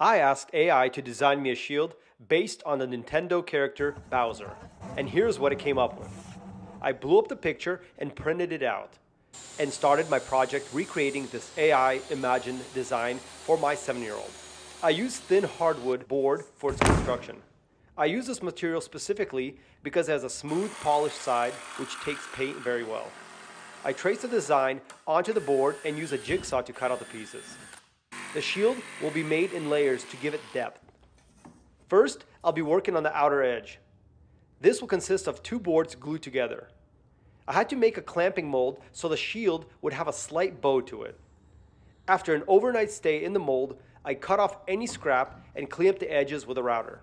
I asked AI to design me a shield based on the Nintendo character Bowser, and here's what it came up with. I blew up the picture and printed it out, and started my project recreating this AI imagined design for my 7-year-old. I used thin hardwood board for its construction. I use this material specifically because it has a smooth polished side which takes paint very well. I traced the design onto the board and use a jigsaw to cut out the pieces. The shield will be made in layers to give it depth. First, I'll be working on the outer edge. This will consist of 2 boards glued together. I had to make a clamping mold so the shield would have a slight bow to it. After an overnight stay in the mold, I cut off any scrap and clean up the edges with a router.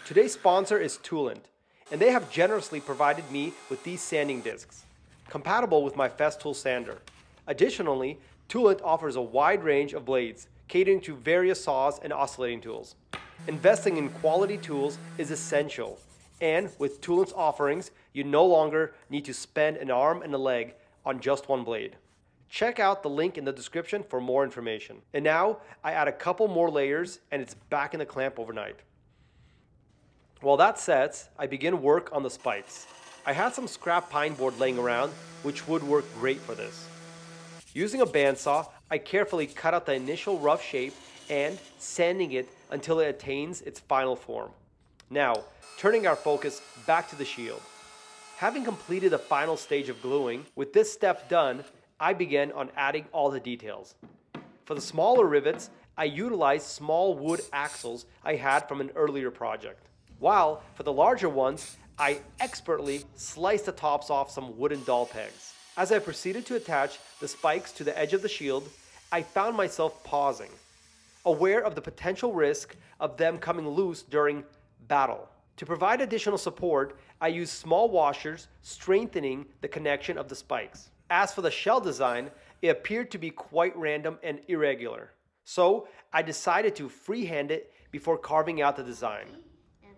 Today's sponsor is Toolant, and they have generously provided me with these sanding discs, compatible with my Festool Sander. Additionally, Toolant offers a wide range of blades, catering to various saws and oscillating tools. Investing in quality tools is essential, and with Toolant's offerings, you no longer need to spend an arm and a leg on just one blade. Check out the link in the description for more information. And now, I add a couple more layers and it's back in the clamp overnight. While that sets, I begin work on the spikes. I had some scrap pine board laying around, which would work great for this. Using a bandsaw, I carefully cut out the initial rough shape and sanding it until it attains its final form. Now, turning our focus back to the shield. Having completed the final stage of gluing, with this step done, I began on adding all the details. For the smaller rivets, I utilized small wood axles I had from an earlier project. While for the larger ones, I expertly sliced the tops off some wooden dowel pegs. As I proceeded to attach the spikes to the edge of the shield, I found myself pausing, aware of the potential risk of them coming loose during battle. To provide additional support, I used small washers, strengthening the connection of the spikes. As for the shell design, it appeared to be quite random and irregular. So I decided to freehand it before carving out the design.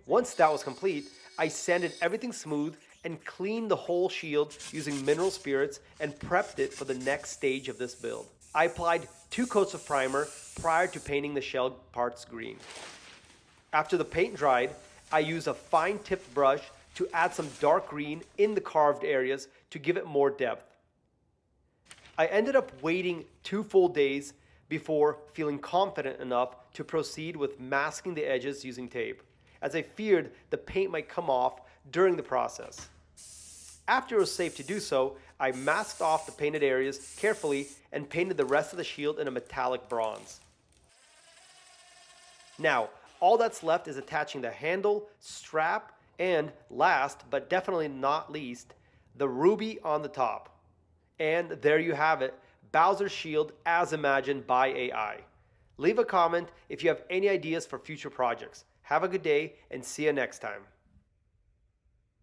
Once that was complete, I sanded everything smooth and cleaned the whole shield using mineral spirits and prepped it for the next stage of this build. I applied 2 coats of primer prior to painting the shell parts green. After the paint dried, I used a fine-tipped brush to add some dark green in the carved areas to give it more depth. I ended up waiting 2 full days before feeling confident enough to proceed with masking the edges using tape, as I feared the paint might come off during the process. After it was safe to do so, I masked off the painted areas carefully and painted the rest of the shield in a metallic bronze. Now, all that's left is attaching the handle, strap, and last but definitely not least, the ruby on the top. And there you have it, Bowser's shield as imagined by AI. Leave a comment if you have any ideas for future projects. Have a good day and see you next time.